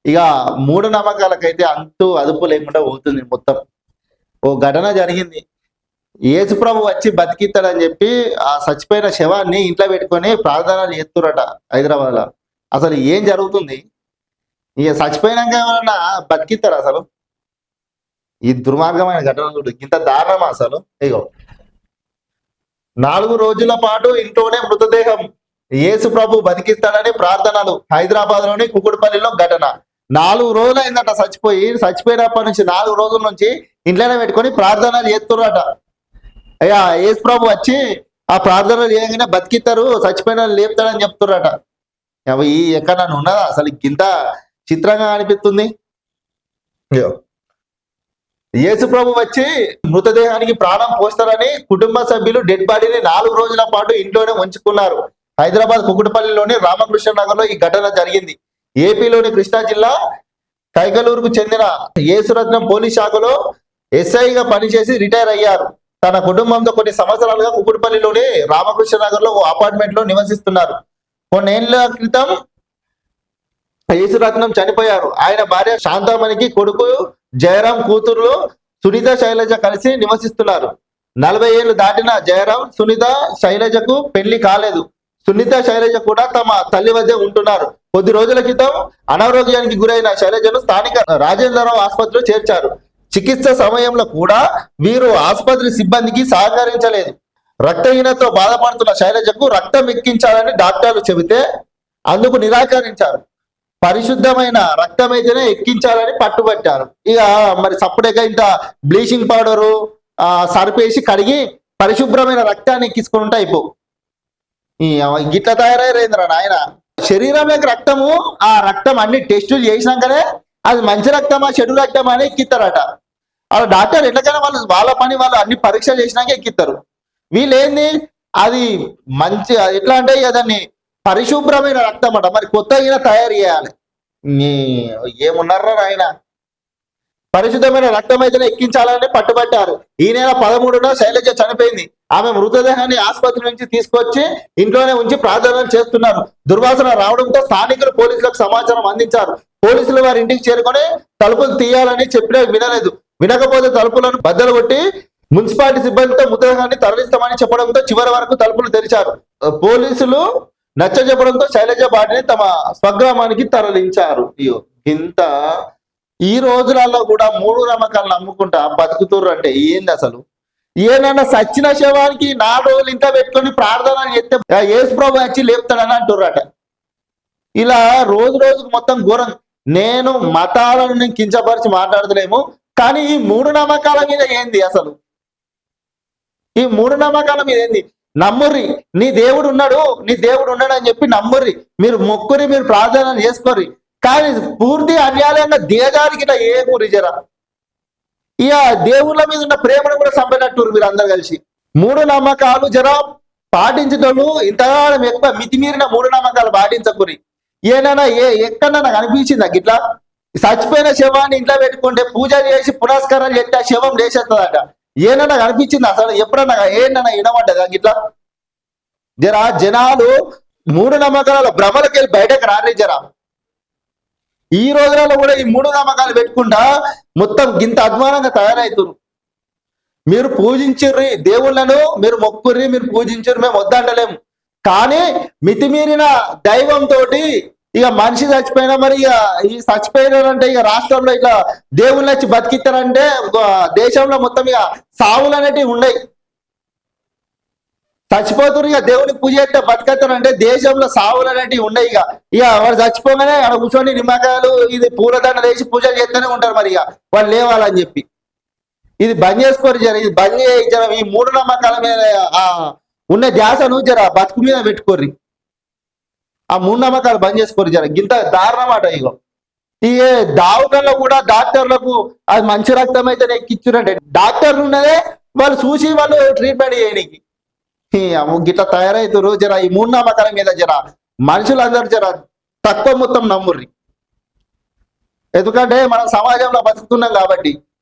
ఇక మూఢనమ్మకాలకైతే అంతు అదుపు లేకుండా పోతుంది మొత్తం. ఓ ఘటన జరిగింది. యేసుప్రభు వచ్చి బతికిస్తాడని చెప్పి ఆ చచ్చిపోయిన శవాన్ని ఇంట్లో పెట్టుకొని ప్రార్థనలు చేస్తురట హైదరాబాద్లో. అసలు ఏం జరుగుతుంది? ఇక చచ్చిపోయినాక ఏమన్నా బతికిస్తారా అసలు? ఈ దుర్మార్గమైన ఘటన చూడు, ఇంత దారుణమా అసలు? ఇగో 4 రోజుల పాటు ఇంట్లోనే మృతదేహం, యేసు ప్రభు బతికిస్తాడని ప్రార్థనలు. హైదరాబాద్ లోని కుకుడుపల్లిలో ఘటన. 4 రోజులు అయిందట చచ్చిపోయినప్పటి నుంచి 4 రోజుల నుంచి ఇంట్లోనే పెట్టుకొని ప్రార్థనలు చేస్తుర్రట. అయ్యా యేసు ప్రభు వచ్చి ఆ ప్రార్థనలు చేయగానే బతికిస్తారు, చచ్చిపోయిన లేపుతాడని చెప్తుర్రట. ఈ ఎక్కడ ఉన్నదా అసలు? ఇంత చిత్రంగా అనిపిస్తుంది. యేసు ప్రభు వచ్చి మృతదేహానికి ప్రాణం పోస్తారని కుటుంబ సభ్యులు డెడ్ బాడీని 4 రోజుల పాటు ఇంట్లోనే ఉంచుకున్నారు. హైదరాబాద్ కుకుడుపల్లిలోని రామకృష్ణ నగర్ లో ఈ ఘటన జరిగింది. ఏపీలోని కృష్ణా జిల్లా కైగలూరుకు చెందిన యేసురత్నం పోలీస్ శాఖలో ఎస్ఐగా పనిచేసి రిటైర్ అయ్యారు. తన కుటుంబంతో కొన్ని సంవత్సరాలుగా కుకుడుపల్లిలోని రామకృష్ణ నగర్ లో ఓ అపార్ట్మెంట్ లో నివసిస్తున్నారు. కొన్నేళ్ల క్రితం యేసురత్నం చనిపోయారు. ఆయన భార్య శాంతామణికి కొడుకు జయరాం, కూతురు సునీత శైలజ కలిసి నివసిస్తున్నారు. 40 ఏళ్లు దాటిన జయరాం, సునీత శైలజకు పెళ్లి కాలేదు. సునీత శైలజ కూడా తమ తల్లి వద్ద ఉంటున్నారు. కొద్ది రోజుల క్రితం అనారోగ్యానికి గురైన శైలజను స్థానిక రాజేంద్రరావు ఆసుపత్రిలో చేర్చారు. చికిత్స సమయంలో కూడా వీరు ఆసుపత్రి సిబ్బందికి సహకరించలేదు. రక్తహీనతతో బాధపడుతున్న శైలజకు రక్తం ఎక్కించాలని డాక్టర్లు చెబితే అందుకు నిరాకరించారు. పరిశుద్ధమైన రక్తమైతేనే ఎక్కించాలని పట్టుబట్టారు. ఇక మరి సప్పుడేగా ఇంత బ్లీచింగ్ పౌడరు సరిపేసి కడిగి పరిశుభ్రమైన రక్తాన్ని ఎక్కించుకుంటే అయిపో. గిట్ల తయారైందిరా నాయన. శరీరంలోకి రక్తము, ఆ రక్తం అన్ని టెస్టులు చేసినాకనే అది మంచి రక్తమా చెడు రక్తమా అని ఎక్కిస్తారట. అలా డాక్టర్ ఎట్లకైనా వాళ్ళ పని వాళ్ళు అన్ని పరీక్షలు చేసినాక ఎక్కిస్తారు. వీళ్ళు ఏంది, అది మంచి ఎట్లా అంటే దాన్ని పరిశుభ్రమైన రక్తం అట. మరి కొత్తగా తయారు చేయాలి. ఏమున్నారా ఆయన? పరిశుద్ధమైన రక్తం అయితేనే ఎక్కించాలని పట్టుబట్టారు. ఈ నెల 13న శైలజ చనిపోయింది. ఆమె మృతదేహాన్ని ఆసుపత్రి నుంచి తీసుకొచ్చి ఇంట్లోనే ఉంచి ప్రార్థనలు చేస్తున్నారు. దుర్వాసన రావడంతో స్థానికులు పోలీసులకు సమాచారం అందించారు. పోలీసులు వారి ఇంటికి చేరుకొని తలుపులు తీయాలని చెప్పినా వినలేదు. వినకపోతే తలుపులను బద్దలు కొట్టి మున్సిపాలిటీ సిబ్బందితో మృతదేహాన్ని తరలిస్తామని చెప్పడంతో చివరి వరకు తలుపులు తెరిచారు. పోలీసులు నచ్చ చెప్పడంతో శైలజ బాడీని తమ స్వగ్రామానికి తరలించారు. ఇంత ఈ రోజులలో కూడా మూఢనమ్మకాలు నమ్ముకుంటా బతుకుతుర్రు అంటే ఏంది అసలు? ఏనన్నా సచ్చిన శవానికి 4 రోజులు ఇంట్లో పెట్టుకొని ప్రార్థన చేస్తే యేసు ప్రభు వచ్చి లేపుతాడని అంటుర్రట. ఇలా రోజు రోజుకు మొత్తం ఘోరం. నేను మతాలను కించపరిచి మాట్లాడతలేము, కానీ ఈ మూఢనమ్మకాల మీద ఏంది అసలు? ఈ మూఢనమ్మకాల మీద ఏంది? నమ్ముర్రి, నీ దేవుడు ఉన్నాడు అని చెప్పి నమ్ముర్రి, మీరు మొక్కురి, మీరు ప్రార్థన చేసుకోర్రి. కానీ పూర్తి అన్యాయంగా దేశానికి ఏ ఊరి జరా ఇక దేవుళ్ళ మీద ఉన్న ప్రేమను కూడా చంపేటట్టు మీరు అందరు కలిసి. మూఢనమ్మకాలు జరా పాటించేటోళ్ళు ఇంతకాలం ఎక్కువ మితిమీరిన మూఢనమ్మకాలు పాటించకురి. ఏనైనా ఎక్కడన్నా నాకు అనిపించిందా గిట్లా? చచ్చిపోయిన శవాన్ని ఇంట్లో పెట్టుకుంటే పూజ చేసి పునస్కారాలు చేస్తే ఆ శవం లేచేస్తుందట. ఏనన్నా అనిపించింది అసలు? ఎప్పుడన్నా ఏంటన్నా వినమంటదా గిట్లా? జరా జనాలు మూఢనమ్మకాల భ్రమలకు వెళ్ళి బయటకు రాని జరా. ఈ రోజులలో కూడా ఈ మూఢనమ్మకాలు పెట్టుకుంటా మొత్తం గింత అధ్వానంగా తయారవుతున్నారు. మీరు పూజించుర్రి దేవుళ్ళను, మీరు మొక్కుర్రి, మీరు పూజించుర్రి, మేము వద్దంటలేము. కానీ మితిమీరిన దైవంతో ఇక మనిషి చచ్చిపోయినా మరి ఇక ఈ చచ్చిపోయినారంటే ఇక రాష్ట్రంలో ఇట్లా దేవుళ్ళు వచ్చి బతికిస్తారంటే దేశంలో మొత్తం ఇక సావులు అనేటివి ఉన్నాయి. చచ్చిపోతున్నారు, ఇక దేవునికి పూజ చేస్తే బతికేస్తారంటే దేశంలో సావులు అనేటివి ఉన్నాయి. ఇక వాడు చచ్చిపోగానే అక్కడ కూర్చొని నిమ్మకాయలు ఇది పూలదండ వేసి పూజలు చేస్తూనే ఉంటారు. మరి ఇక వాళ్ళు లేవాలని చెప్పి ఇది బంద్ చేసుకోరు జర. ఇది బంద్ జర. ఈ మూఢనమ్మకాల మీద ఉన్న ధ్యాసను జర బతుకు మీద పెట్టుకోర్రి. ఆ మూఢనమ్మకాలు బంద్ చేసుకోరు జర. గింత దారుణమాట. ఇగో ఈ దావకంలో కూడా డాక్టర్లకు అది మంచి రక్తం అయితే ఎక్కిచ్చురంటే డాక్టర్లు ఉన్నదే వాళ్ళు చూసి వాళ్ళు ట్రీట్మెంట్ చేయడానికి గిట్లా తయారైతురు. జర ఈ మూఢనమ్మకాల మీద జర మనుషులందరూ జర తక్కువ మొత్తం నమ్ముర్రి. ఎందుకంటే మనం సమాజంలో బతుకుతున్నాం కాబట్టి.